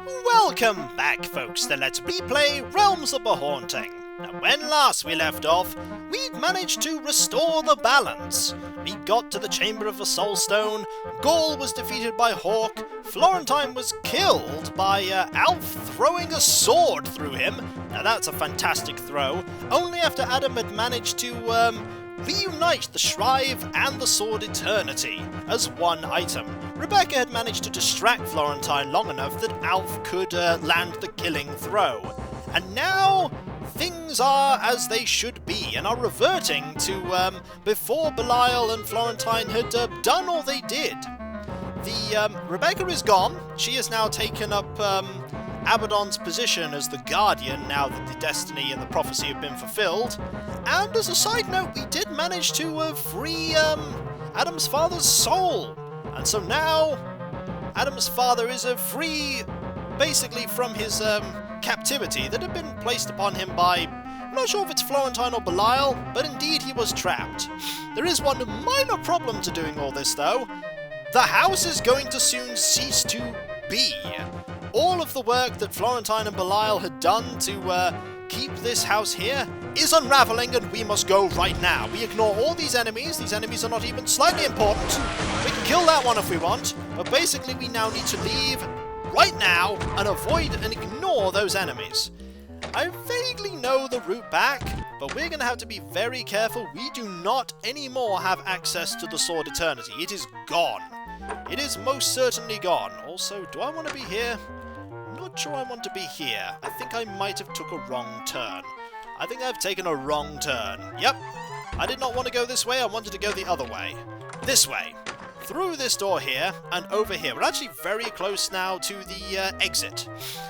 Welcome back, folks, to Let's Replay Realms of the Haunting. Now, when last we left off, we'd managed to restore the balance. We got to the Chamber of the Soulstone, Gaul was defeated by Hawk, Florentine was killed by Alf throwing a sword through him. Now that's a fantastic throw, only after Adam had managed to reunite the Shrive and the Sword Eternity as one item. Rebecca had managed to distract Florentine long enough that Alf could land the killing throw. And now things are as they should be and are reverting to before Belial and Florentine had done all they did. Rebecca is gone. She has now taken up Abaddon's position as the Guardian now that the destiny and the prophecy have been fulfilled. And as a side note, we did manage to free Adam's father's soul. And so now Adam's father is free basically from his captivity that had been placed upon him by, I'm not sure if it's Florentine or Belial, but indeed he was trapped. There is one minor problem to doing all this though. The house is going to soon cease to be. All of the work that Florentine and Belial had done to keep this house here is unraveling, and we must go right now. We ignore all these enemies are not even slightly important. We can kill that one if we want, but basically we now need to leave right now and avoid and ignore those enemies. I vaguely know the route back, but we're going to have to be very careful. We do not anymore have access to the Sword Eternity. It is gone. It is most certainly gone. Also, do I want to be here? Not sure I want to be here. I think I might have took a wrong turn. I think I've taken a wrong turn. Yep. I did not want to go this way. I wanted to go the other way. This way. Through this door here and over here. We're actually very close now to the exit.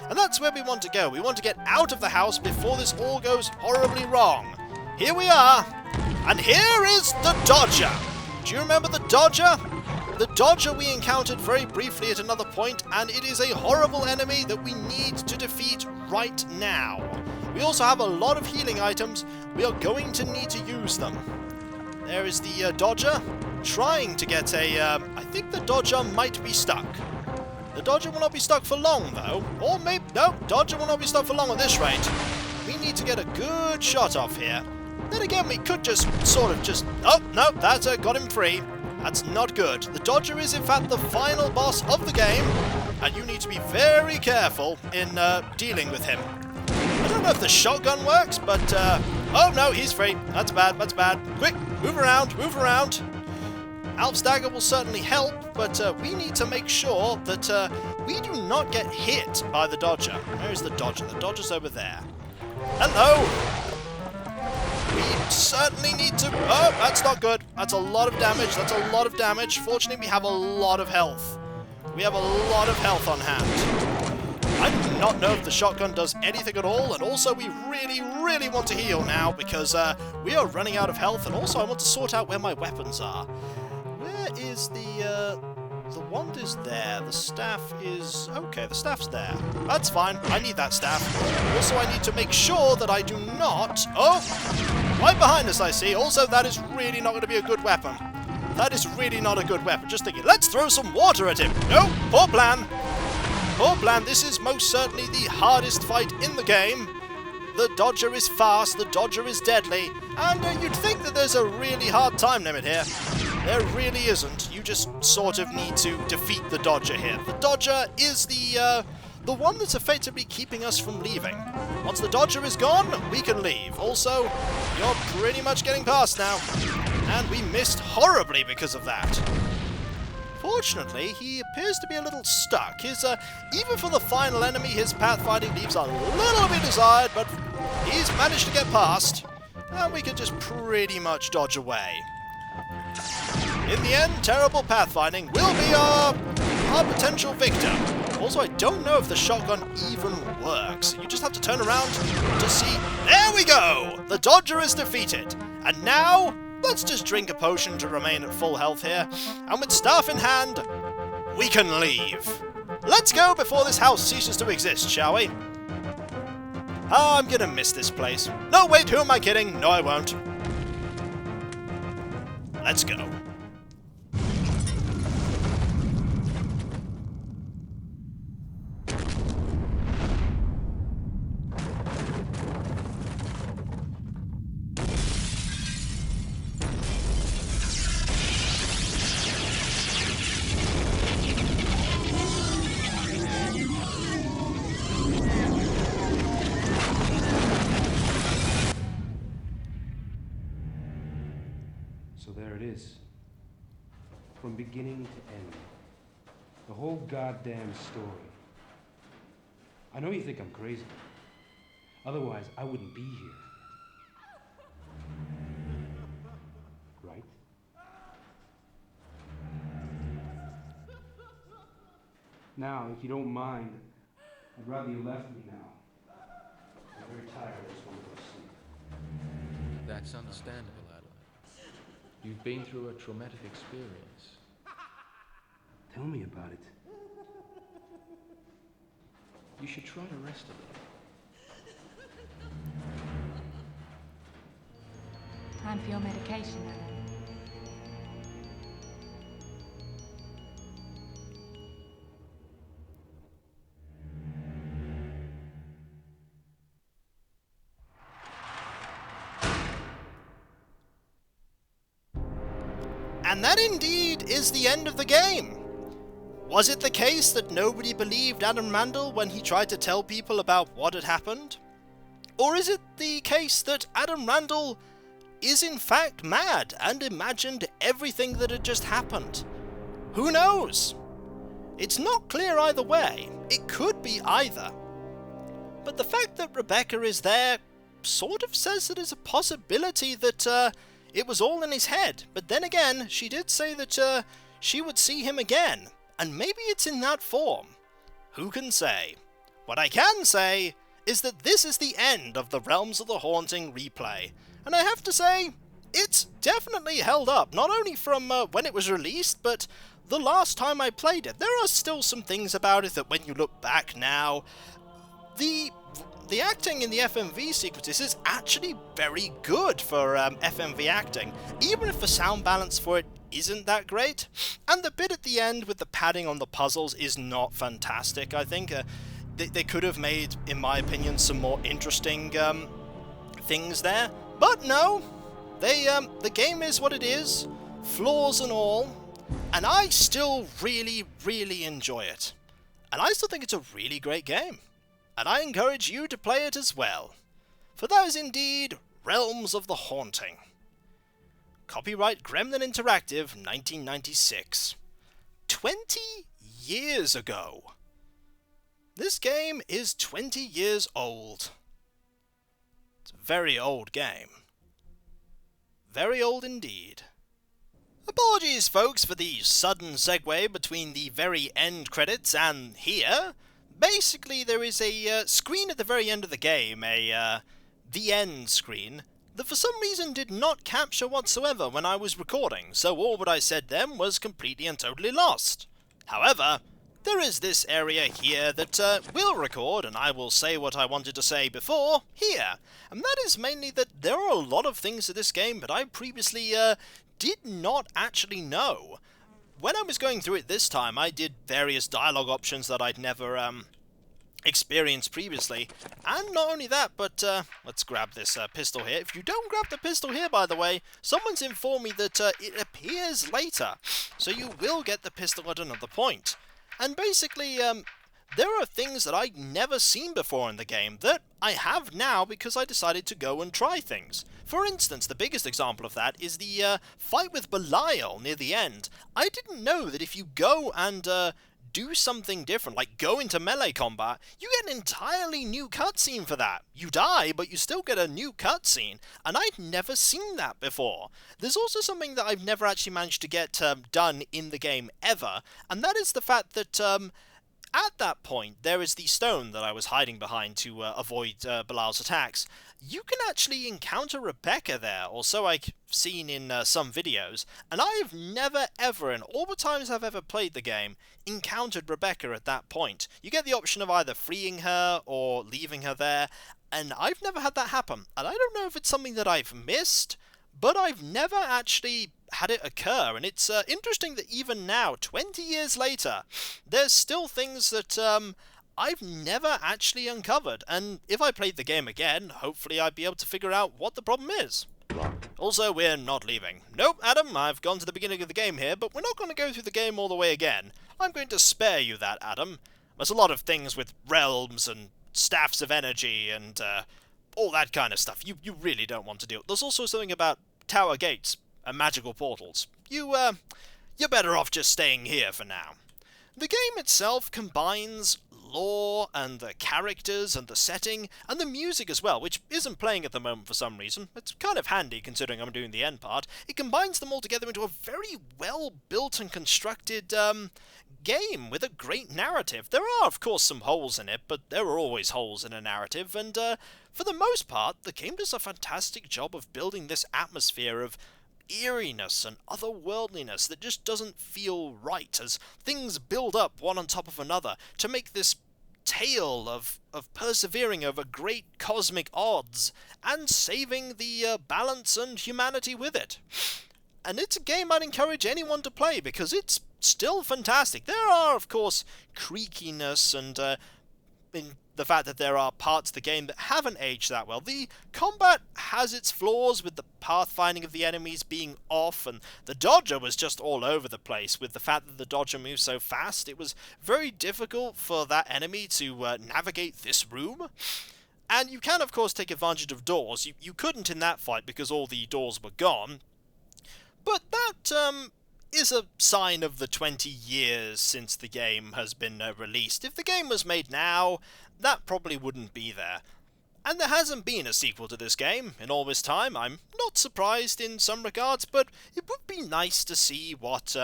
And that's where we want to go. We want to get out of the house before this all goes horribly wrong. Here we are. And here is the Dodger. Do you remember the Dodger? The Dodger we encountered very briefly at another point, and it is a horrible enemy that we need to defeat right now. We also have a lot of healing items. We are going to need to use them. There is the Dodger trying to get a... I think the Dodger might be stuck. The Dodger will not be stuck for long, though. Or maybe... No, Dodger will not be stuck for long at this rate. We need to get a good shot off here. Then again, we could just sort of just... Oh, no, that's got him free. That's not good. The Dodger is in fact the final boss of the game, and you need to be very careful in dealing with him. I don't know if the shotgun works, but... oh no, he's free. That's bad, that's bad. Quick, move around, move around. Alf's dagger will certainly help, but we need to make sure that we do not get hit by the Dodger. Where is the Dodger? The Dodger's over there. Hello! We certainly need to... Oh, that's not good. That's a lot of damage. That's a lot of damage. Fortunately, we have a lot of health. We have a lot of health on hand. I do not know if the shotgun does anything at all, and also we really, really want to heal now because we are running out of health, and also I want to sort out where my weapons are. Where is the wand is there. The staff is... Okay, the staff's there. That's fine. I need that staff. Also, I need to make sure that I do not... Oh! Right behind us, I see. Also, that is really not going to be a good weapon. That is really not a good weapon. Just thinking, let's throw some water at him. No, poor plan. Poor plan. This is most certainly the hardest fight in the game. The Dodger is fast. The Dodger is deadly. And you'd think that there's a really hard time limit here. There really isn't. You just sort of need to defeat the Dodger here. The Dodger is the one that's effectively keeping us from leaving. Once the Dodger is gone, we can leave. Also, you're pretty much getting past now. And we missed horribly because of that. Fortunately, he appears to be a little stuck. His, even for the final enemy, his pathfinding leaves a little bit desired, but he's managed to get past. And we can just pretty much dodge away. In the end, terrible pathfinding will be our potential victor. Also, I don't know if the shotgun even works. You just have to turn around to see... There we go! The Dodger is defeated. And now, let's just drink a potion to remain at full health here. And with staff in hand, we can leave. Let's go before this house ceases to exist, shall we? Oh, I'm gonna miss this place. No, wait, who am I kidding? No, I won't. Let's go. from beginning to end. The whole goddamn story. I know you think I'm crazy. Otherwise, I wouldn't be here. Right? Now, if you don't mind, I'd rather you left me now. I'm very tired. I just want to go to sleep. That's understandable, Adelaide. You've been through a traumatic experience. Tell me about it. You should try to rest a little. Time for your medication, Adam. And that indeed is the end of the game. Was it the case that nobody believed Adam Randall when he tried to tell people about what had happened? Or is it the case that Adam Randall is in fact mad and imagined everything that had just happened? Who knows? It's not clear either way. It could be either. But the fact that Rebecca is there sort of says that there's a possibility that it was all in his head. But then again, she did say that she would see him again. And maybe it's in that form. Who can say? What I can say is that this is the end of the Realms of the Haunting replay. And I have to say, it's definitely held up, not only from when it was released, but the last time I played it. There are still some things about it that when you look back now, the acting in the FMV sequences is actually very good for FMV acting, even if the sound balance for it isn't that great. And the bit at the end with the padding on the puzzles is not fantastic. I think they could have made, in my opinion, some more interesting things there. But no, the game is what it is, flaws and all, and I still really, really enjoy it. And I still think it's a really great game. And I encourage you to play it as well. For that is indeed Realms of the Haunting. Copyright Gremlin Interactive, 1996. 20 years ago. This game is 20 years old. It's a very old game. Very old indeed. Apologies, folks, for the sudden segue between the very end credits and here. Basically, there is a screen at the very end of the game, the end screen, that for some reason did not capture whatsoever when I was recording, so all what I said then was completely and totally lost. However, there is this area here that will record, and I will say what I wanted to say before, here. And that is mainly that there are a lot of things to this game that I previously did not actually know. When I was going through it this time, I did various dialogue options that I'd never experienced previously. And not only that, but let's grab this pistol here. If you don't grab the pistol here, by the way, someone's informed me that it appears later. So you will get the pistol at another point. And basically, there are things that I'd never seen before in the game that I have now because I decided to go and try things. For instance, the biggest example of that is the fight with Belial near the end. I didn't know that if you go and do something different, like go into melee combat, you get an entirely new cutscene for that. You die, but you still get a new cutscene, and I'd never seen that before. There's also something that I've never actually managed to get done in the game ever, and that is the fact that at that point, there is the stone that I was hiding behind to avoid Belial's attacks. You can actually encounter Rebecca there, or so I've seen in some videos, and I've never ever, in all the times I've ever played the game, encountered Rebecca at that point. You get the option of either freeing her or leaving her there, and I've never had that happen. And I don't know if it's something that I've missed, but I've never actually had it occur, and it's interesting that even now, 20 years later, there's still things that I've never actually uncovered, and if I played the game again, hopefully I'd be able to figure out what the problem is. Also, we're not leaving. Nope, Adam, I've gone to the beginning of the game here, but we're not going to go through the game all the way again. I'm going to spare you that, Adam. There's a lot of things with realms and staffs of energy and all that kind of stuff you really don't want to do. There's also something about tower gates and magical portals. You you're better off just staying here for now. The game itself combines lore and the characters and the setting and the music as well, which isn't playing at the moment for some reason. It's kind of handy considering I'm doing the end part. It combines them all together into a very well built and constructed game with a great narrative. There are of course some holes in it, but there are always holes in a narrative, and for the most part the game does a fantastic job of building this atmosphere of eeriness and otherworldliness that just doesn't feel right as things build up one on top of another to make this tale of persevering over great cosmic odds and saving the balance and humanity with it. And it's a game I'd encourage anyone to play because it's still fantastic. There are, of course, creakiness and in the fact that there are parts of the game that haven't aged that well. The combat has its flaws with the pathfinding of the enemies being off, and the dodger was just all over the place with the fact that the dodger moves so fast. It was very difficult for that enemy to navigate this room. And you can, of course, take advantage of doors. You couldn't in that fight because all the doors were gone. But that is a sign of the 20 years since the game has been released. If the game was made now, that probably wouldn't be there. And there hasn't been a sequel to this game in all this time. I'm not surprised in some regards, but it would be nice to see what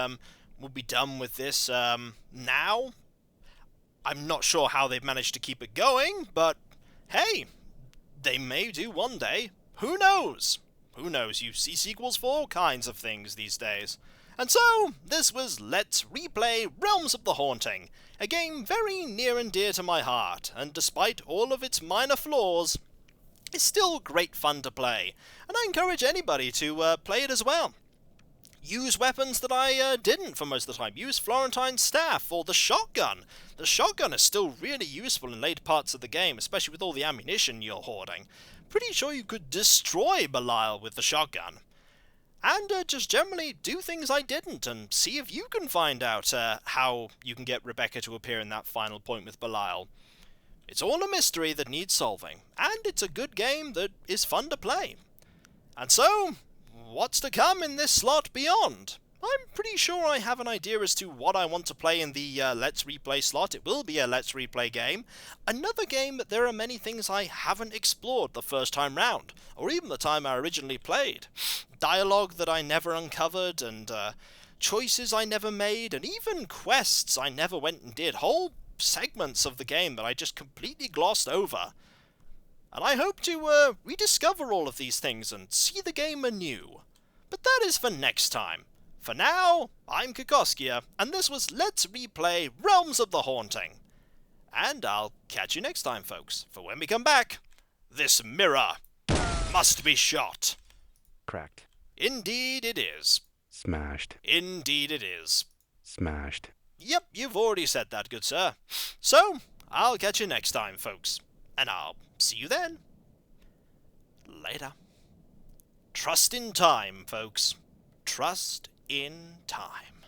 will be done with this now. I'm not sure how they've managed to keep it going, but hey, they may do one day. Who knows? Who knows? You see sequels for all kinds of things these days. And so, this was Let's Replay Realms of the Haunting, a game very near and dear to my heart, and despite all of its minor flaws, it's still great fun to play, and I encourage anybody to play it as well. Use weapons that I didn't for most of the time. Use Florentine's staff or the shotgun. The shotgun is still really useful in later parts of the game, especially with all the ammunition you're hoarding. Pretty sure you could destroy Belial with the shotgun. And just generally do things I didn't, and see if you can find out how you can get Rebecca to appear in that final point with Belial. It's all a mystery that needs solving, and it's a good game that is fun to play. And so, what's to come in this slot beyond? I'm pretty sure I have an idea as to what I want to play in the Let's Replay slot. It will be a Let's Replay game. Another game that there are many things I haven't explored the first time round, or even the time I originally played. Dialogue that I never uncovered, and choices I never made, and even quests I never went and did. Whole segments of the game that I just completely glossed over. And I hope to rediscover all of these things and see the game anew. But that is for next time. For now, I'm Kikoskia, and this was Let's Replay Realms of the Haunting. And I'll catch you next time, folks, for when we come back, this mirror must be shot. Cracked. Indeed it is. Smashed. Indeed it is. Smashed. Yep, you've already said that, good sir. So, I'll catch you next time, folks, and I'll see you then. Later. Trust in time, folks. Trust in time.